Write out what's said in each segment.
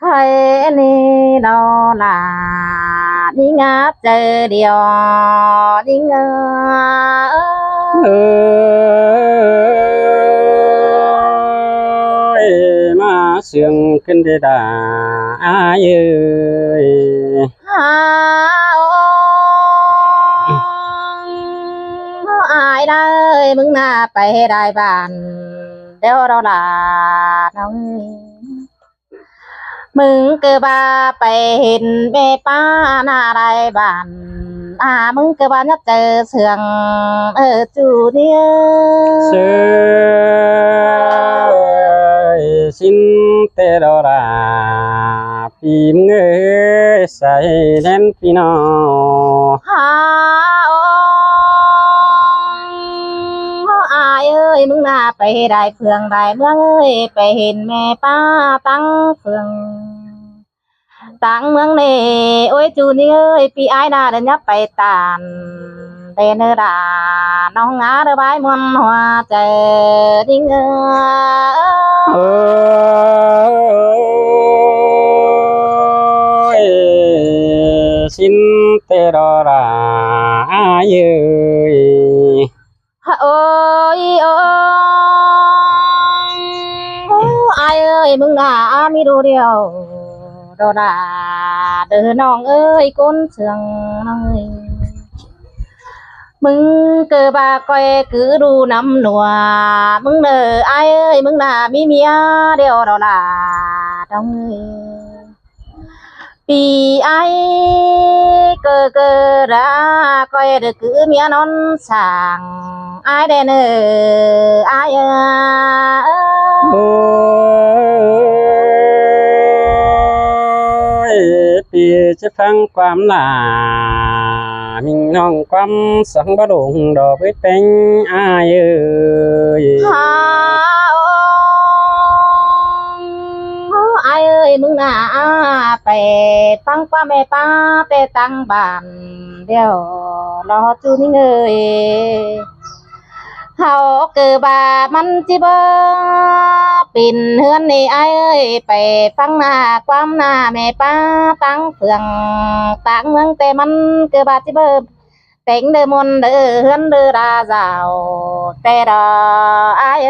khai ni đó là đi ngáp chờ điều đi ngơ ơi mà sương kinh đi đà ai ơi ai đây mừng naไปđại bản đeo đó làน้องมึงเกิดมาไปเห็นแม่ป้าหน้าไรบ้านมึงเกิดมาเจอเสืองจูเนี่ย sơi xin tê đó là phim người say đến pino ฮาอายเอ้ยมึงน่าไปได้เฟืองได้เมืองเอ้ยไปเห็นแม่ป้าตั้งเฟืองตั้งเมืองนี่โอ้ยจูนี่เอ้ยปีอายน่าเดินยับไปตานเดนดาน้องงาเด้อใบมวนหัวใจดิ้งơi xin tê đó là ai ơi โอ้ยโอ้อายเอ้ยมึงน่ามีดูเดียวดอดาเด้อน้องเอ้ยก้นเสืองน้องเอ้ยมึงเกิดบาก้อยคือดูน้ำหนัวมึงเด้ออายเอ้ยมึงน่ามีเมียเดียวดอดาน้องเอ้ยปีไอเกอราก้อยเด้อคือเมียนอนสั่งอายเด้อเนออายพี่จะฟังความหลามิงน้องความสังบดงดอกเป็นอายเอ้ย อายเอ้ยมึงน่าไปฟังป้าแม่ป้าแต่ตั้งบ้านเดียวรอจูนี่เอ้ยเฮาเกิดบามันจิเบปิ่นเฮือนนี่อายเอ้ยไปฟังหน้าความหน้าแม่ป้าตั้งเฟืองตั้งเมืองแต่มันเกิดบาจิเบเต็งเด้อมนเด้อเฮือนเด้อราเจ้าแต่ดออาย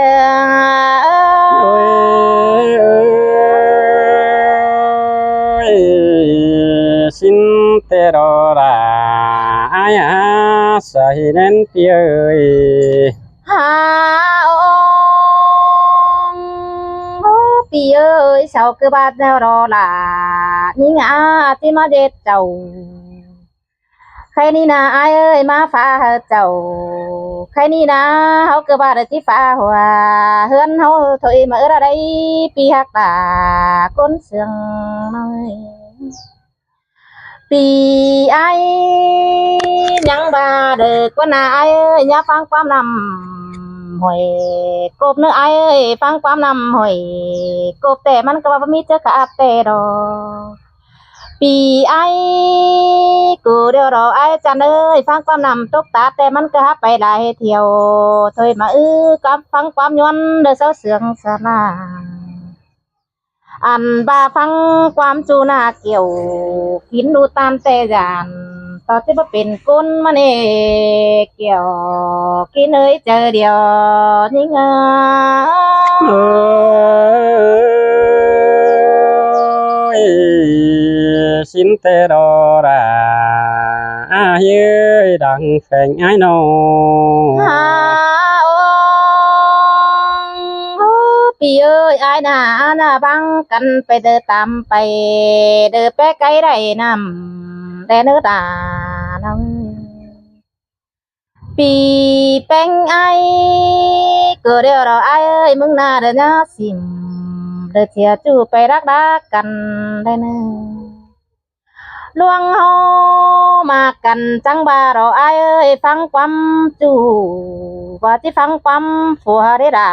xin tê đó là ai say đến pi ơi ฮาปีเอ้ยเสาเกือบาดแล้วรอล่ะนี่งาที่มาเด็ดเจ้าใครนี่นะอายเอ้ยมาฟ้าเจ้าใครนี่นะเฮาเกือบาดที่ฟ้าหัวเฮือนเฮาถอยมาอะไรปีหักตาก้นเสืองน้อยปีไอยังบาเด็กว่านาไอเอ้ยอย่าฟังความนำหอยกบเนื้อไอเอ้ยฟังความนำหอยกบแต่มันก็ว่ามีเจ้าขาแต่ดอปีไอกูเดียวรอไอจันเอ้ยฟังความนำตกตาแต่มันก็ไปได้เที่ยวถอยมากับฟังความย้อนเด้อเสาเสืองสนา อันบาฟังความจูนาเกี่ยวกินดูตามแต่ยานต่อที่บ่เป็นก้นมาเนเกี่ยวกินเอ้ยเจอเดียวนี่งา ơi xin tê đó là ai ơi đặng phèn ai nô ปีเอ้ยอายน่าบังกันไปเดินตามไปเดินไปไกลได้นำแต่เนื้อตาน้องปีแป้งไอก็เดียวเราไอเอ้ยมึงน่าเดินยาสิมเดินเที่ยวจู่ไปรักกันได้เนื้อลวงเฮามากันจังบาเราไอเอ้ยฟังความจู่ว่าที่ฟังความผัวได้ด่า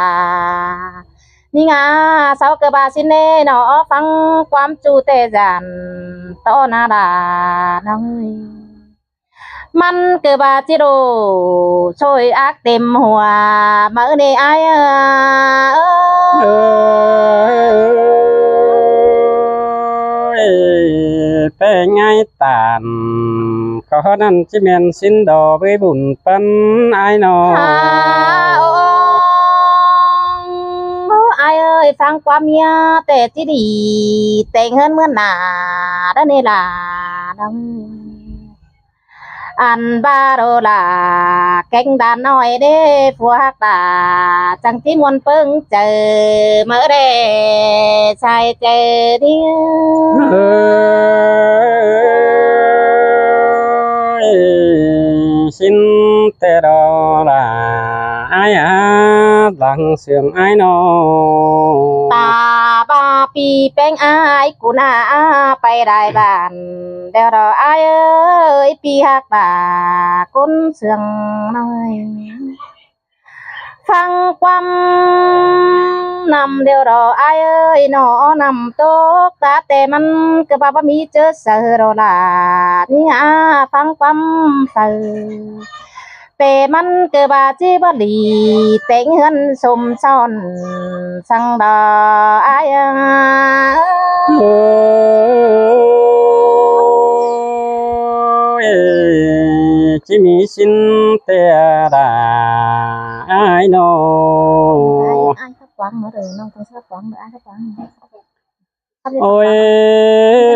นี่งาเสาเกบาสิเน่เนาะฟังความจูเตจันต้อนาดาน้องมันเกบาจิโรช่วยอักเต็มหัวมาเนไอเอ ơi ยเป็นไงตานก็นั้นจิแม่นสินดอกไปบุญปันอ้ายน้อ หาองอายเอ้ยฟังความเมียแต่ที่ดีแต่งเงินเมื่อหนาด้านนี่ล่ะดังอันบาโรลาแก่งดานน้อยเด้ผัวฮักตาจังที่มวนเพิ่งเจอเมื่อเด้ชายเจอเดียว เอ้ยสินแต่ดอลาอ้ายหลังเสียงอ้ายน้อ ตาบาปีแป้งอายกูน่าไปได้บ้านเดี๋ยวเราอายเอ้ยปีหักตาคนเสื่องน้อยฟังความนำเดี๋ยวเราอายเอ้ยหนอนำตกตาแต่มันก็บ่ามีเจอเสือเราล่ะนี่ฟังความเสือแต่มันก็บาจีบลีแต่งเงินสมซ้อนสังดาอาย โอ้ยจิมีสินแต่ดาอ้ายน้อ ai khóc quăng nữa rồi non con sắp quăng nữa ai khóc quăng โอ้ย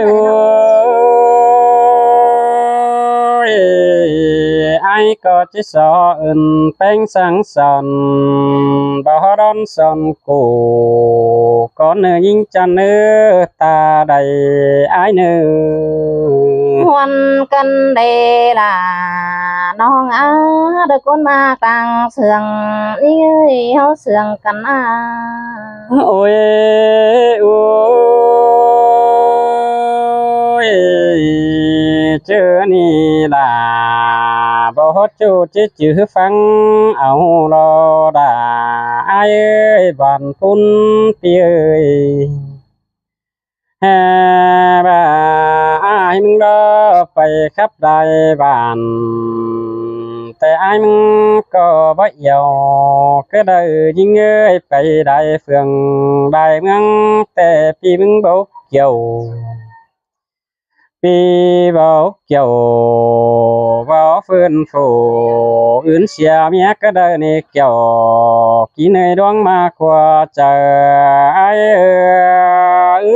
โอ้ยไอ้ก็จะสอนเป็นสังสรรค์บ่ร้อนสอนกูก็เนื้อยิ่งจะเนื้อตาใดไอ้เนื้อ hoàn cân đề là non á được con ma càng sườn đi ơi hao sườn cắnโอ้ยโอ้ยเจอนี่ล่ะบ่จูจิจือฟังเอารอดาอ้ายเอ้ยบ้านปุ่นเปียเอ้ยแฮ่บ่าอ้ายมึงรอไปครับได้บ้านแต่อ้ายมึงก็บ่เหี่ยวก็ได้ยิงเอ้ยไปได้เฟืองได้เมืองแต่พี่มึงบ่เกี่ยวปีบ่เกี่ยวบ่ฟื้นฟูอื่นเสียเมียก็ได้นี่เกี่ยวกินในดวงมากกว่าเจออ้ายเอ้ย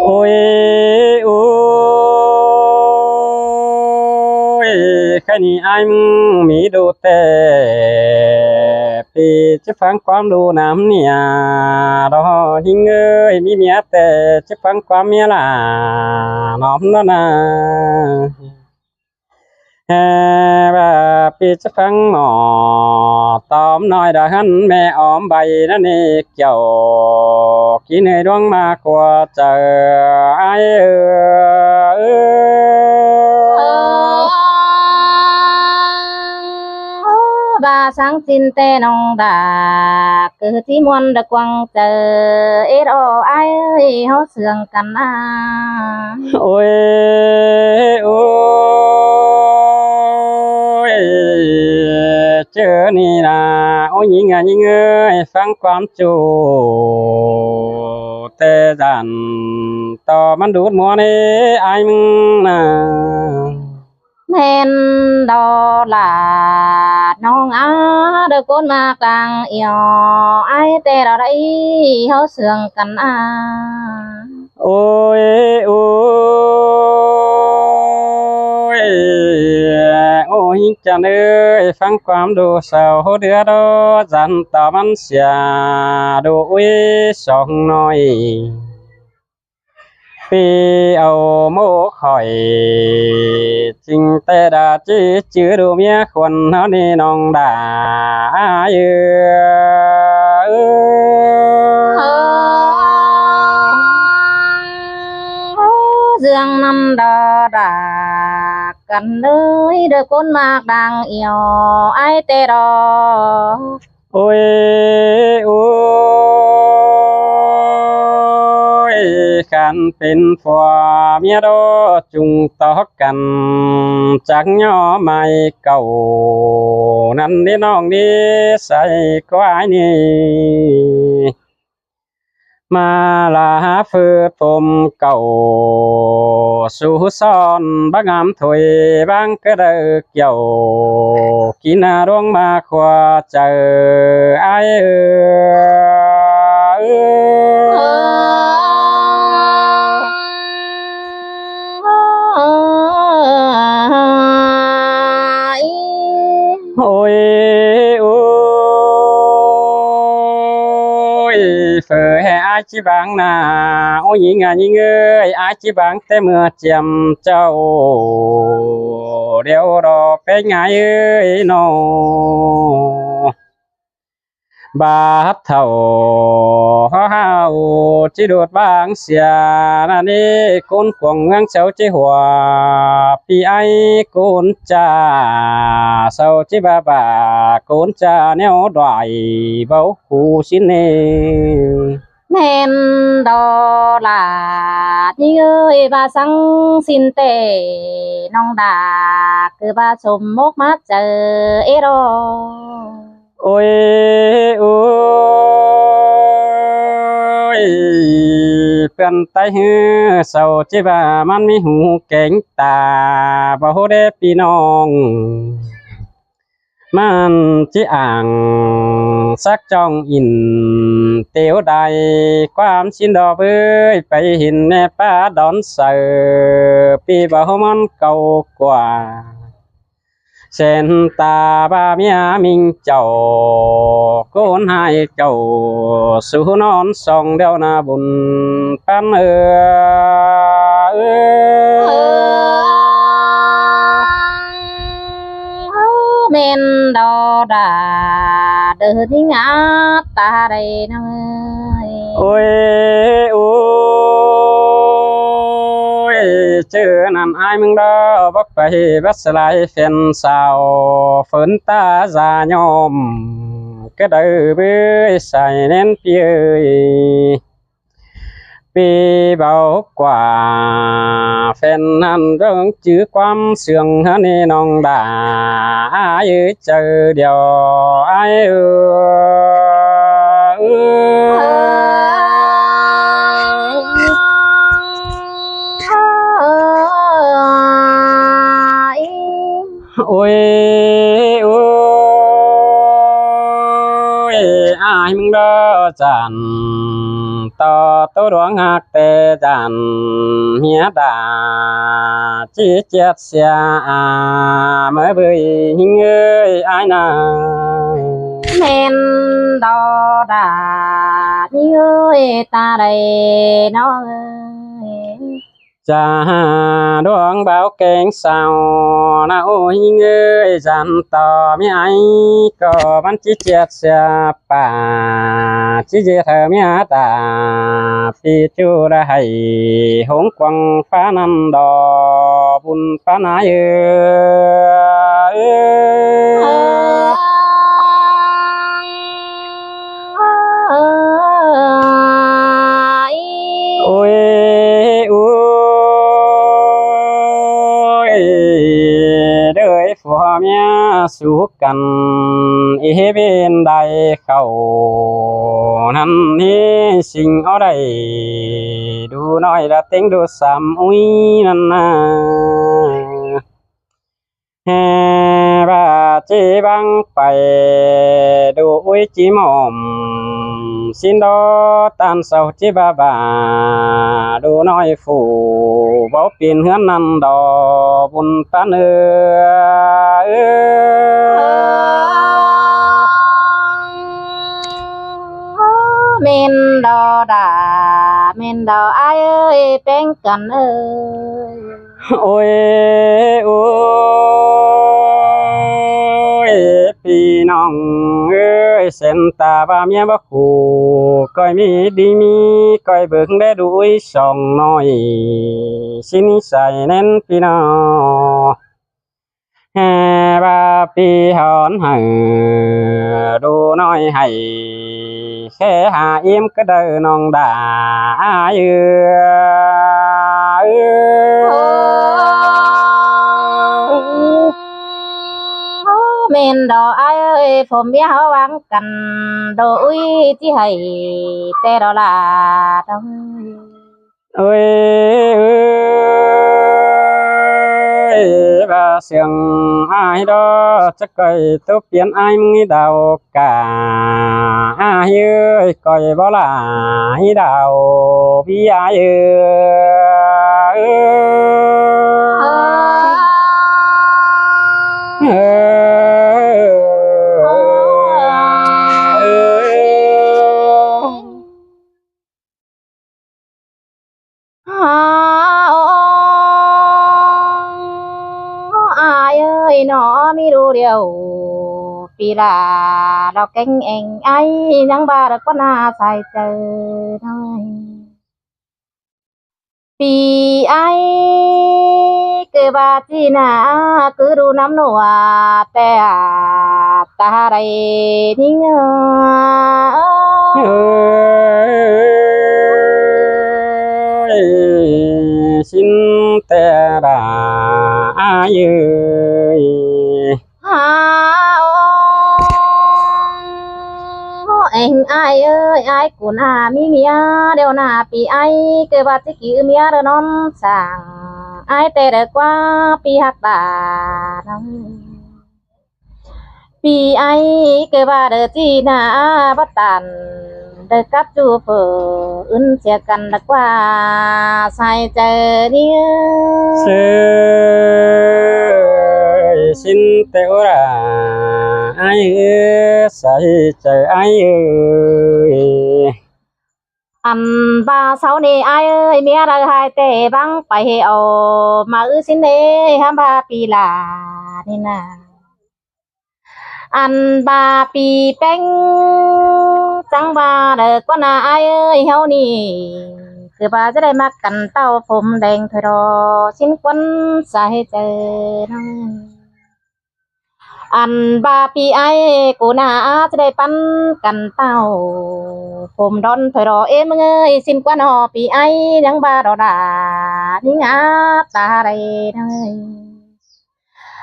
โอ้ยโอ้ยแค่นี้ไอ้มึงมีดูแต่พี่จะฟังความดูน้ำเนี่ยรอหิงเอ้ยมีเมียแต่จะฟังความเมียล่ะน้อมแล้วนะแฮ่ว่าพี่จะฟังหมอตอมน้อยดาหันแม่ออมใบนั่นนี่เกี่ยวกินในดวงมากกว่าเจอไอ้bà sáng tin tê nong đà cứ tí muôn được quăng chờ ít ô ai ơi hó sườn cắnโอ้ยโอ้ยเจอนี่นะโอ้ยยิงเอ้ยฟังความจูแต่ดันต่อมันดูดมัวนี่ไอ้มึงนะ men đó là nong được con ma càng yêu ai tê đó đấy hó sườn cắn โอ้ยโอ้ยโอ้ยจันเอ้ยฟังความดูเศร้าเดือดจันต่อมันเสียดูอุ้ยสองน้อยปีเอาโมข่อยจริงแต่ดาจีจื้อดูเมียคนเฮานี่น้องด่าเอ้dương năm đó đã cần nơi được con mạc đang yêu ai tê đó โอ้ยโอ้ย ยกันเป็นผัวเมียโดจุงตอกกันจักย่อไม่เก่านั่นนี่น้องนี่ใส่กวายนี่มาลาฟืดผมเก่าสู่ซ้อนบางามถวยบางก็เดิกเกี่ยวกินดวงมาขวาเจอไอโอ้ยโอ้ยเฟอให้อาชีบังนาโอ้ยยิงเอ้ยอาชีบังแต่เมื่อเจียมเจ้าเดี๋ยวรอเป็นไงเอ้ยน้องบาดเท่าเฮาจิโดดบางเสียนั่นนี่คนกวงเมืองเจ้าจิหัวพี่ไอ้คนจ้าเศร้าจิบาบาคนจ้าแนวดอยเบาหูสิเน men đò là đi ơi bà sang xin tệ nong đà cứ bà chôm mốc mắt chờ ế đò โอ้ยโอ้ยเป็นไตหือเศร้าจิบามันมีหูเก่งตาบ่ฮู้เด้พี่น้องมันจิอ่างสักจ้องอินเตียวใดความชินดอกเอ้ยไปเห็นในป่าดอนเสือปีบ่มันเก่ากว่าเส้นตาบาเมียมิงเจ้าโกนให้เจ้าสู่นอนส่องเดียวนาบุญปันmen đò đà đưa đi ngã ta đây nơi โอ้ยโอ้ยเจอนั่นอายมึงเด้อบักไปบัสลายเฟนสาวฝนตาจายอมก็ได้เบื่อใส่เน้นเปียปีเบากว่าแฟนนั้นเรื่องจื้อความเสื่องฮันนี่น้องด่าอายเจอเดียวอายโอ้ยโอ้ยอายมึงเด้อจันต่อตัวดวงหักแต่จันเมียด่าจีเจ็ดเสียเมื่อเบื่อหิงเอ้ยอายนา men đò đà đi ơi ta đây nó ơi จะดวงเบาเก่งสาวนะโอ้ยเงยจันต่อมีไอก็มันจิเจ็ดเสียป่าจิเจเธอมีตาพี่จูได้หงกวังฟ้านันดอบุญฟ้านายโอ้ยโอ้ยเด้อผัวเมียสู้กันอีเวนใดเข้านั่นนี่สิ่งเอาได้ดูน้อยละเต็งดูสามอุ้ยนั่นนะแฮ่บาจีบังไปดูอุ้ยจีหม่อมสินดอตันเสาจิบาบาดูน้อยฝูบ่เปลี่ยนเฮือนนั่นดอบุญปานmen đò đà men đò ai ơi bên cạnh ơi โอ้ยโอ้ยพี่น้องเอ้ยเส้นตาบาเมียบ่คู่ก้อยมีดีมีก้อยเบิ่งได้ดูอีสองน้อยสินิสัยแน่นพี่น้องแฮ่บาปีหอนให้ดูน้อยให้ แค่หาอิ่มก็เดินน้องด่าเมนดอกai ơiผมเมียเขาวางกันโดยที่ให้แต่ดอลาดอง ơi và xiềng ai đó chắc cây tốt biến ai nghĩ đào cả ai ơi coi bao là ai đào bi ai ai ơi nó mi ru điều vì là đọc cánh anh ấy nhắn ba được con à sai chờ thôi vì ai cứ ba chi na cứ ru nắm nụ à te à ta đây đi xin te đà ai ơi anh ai ơi ai của na mi mía đều na pi ai cứ ba chi kỹ mía rồi non sàng ai tê được qua pi hạt bà nông pi ai cứ ba được chi na bắt tàn được cắp chu phở ưn xe cần được qua sai chờ đi xin teo ra ai ơi sai chờ ai ơi ăn ba sáu nè ai ơi mía ra hai tê băng phải heo mà xin nè ham ba pi là nè na ăn ba pi bánh trắng ba được con à ai ơi heo nèคือbaจะได้มากันเต้าผมแดงถอยรอสิ้นควันสายเจอน้องอันบาปีไอกูน่าจะได้ปั้นกันเต้าผมดอนถอยรอเอ็มเงยสิ้นควันหอปีไอยังบาดอดานิ่งอาตาไรน้อย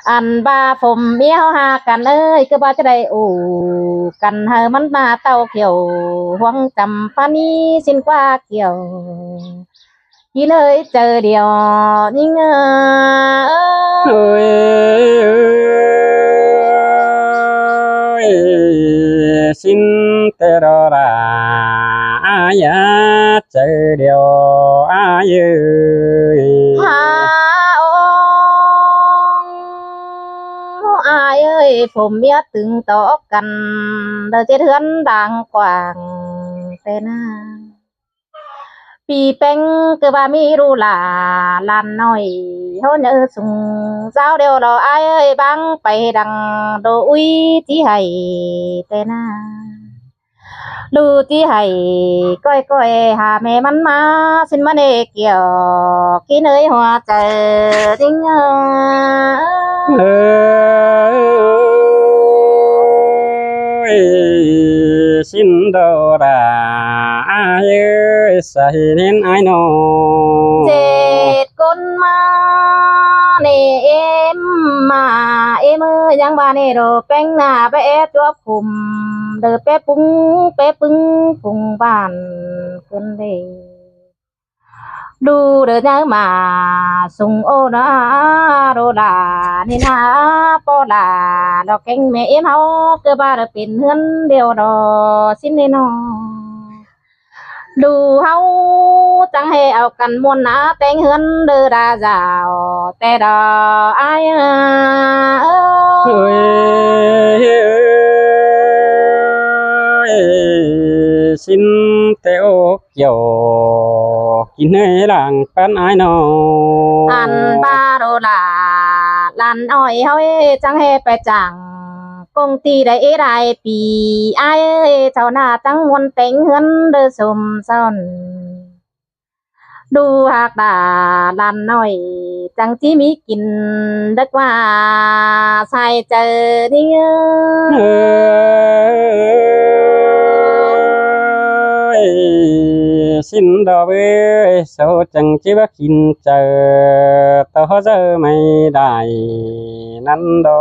อันบาผมเมียวหากันเอ้ยคือว่าจะได้อู่กันเฮอมันมาเต้าเขียวหวงจำปานี้สิ้นกว่าเกี่ยวที่เลยเจอเดียวนี่เงยxin tê đò ra ai chờ điều ai ơi ai ơiผมเมียตึงต่อกันเดินเจ็ดเฮือนดังกว่างแต่หน้าปีแป้งก็ว่ามีรู้ลาลานน้อยเขาเนื้อสุงเจ้าเดียวเราai ơiบังไปดังโดอุ้ยที่ให้แต่หน้าดูที่ให้ก้อยก้อยหาแม่มันมาสินมาเนเกี่ยวกินเอ้ยหัวใจดิ้งxin đâu ra ai ơi say nên ai nô เจ็ดคนมาเนเอ็มมาเอ็มยังบาเนโรแป้งหน้าไปแอดตัวคุมเดือเป๊ปุ้งเป๊ปึ้งปุ้งบ้านขึ้นเดดูเดือยังมาสุงโอนาโรดานี่นาปอดาดอกแกงแม่เอ็มเฮาเกือบาเดือเป็นเฮือนเดียวดอสินเนนอดูเฮาจังให้เอากันมวนนะแต่งเฮือนเดือดาจาวแต่ดออายxin teo kiểu kín nơi làng pan ai nô อันบาโรลาลันอ้อยเฮาจังให้ไปจังกงตีได้ได้ปีอายเจ้าหน้าจังมวนแต่งเฮือนเด้อสมซ่อนดูหากดาลันน้อยจังที่มีกินดึกว่าใส่เจอนี่ xin đò với số chẳng chỉ bác xin chờ tao giờ mày đại năn đô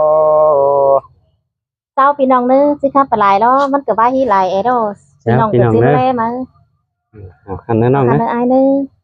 เจ้าพี่น้องเนื้อสิครับปลายแล้วมันก็ว่าฮีหลายเอโดพี่น้องก็สิแลมา khăn nữa คัน nè เนื้อไอ้เนื้อ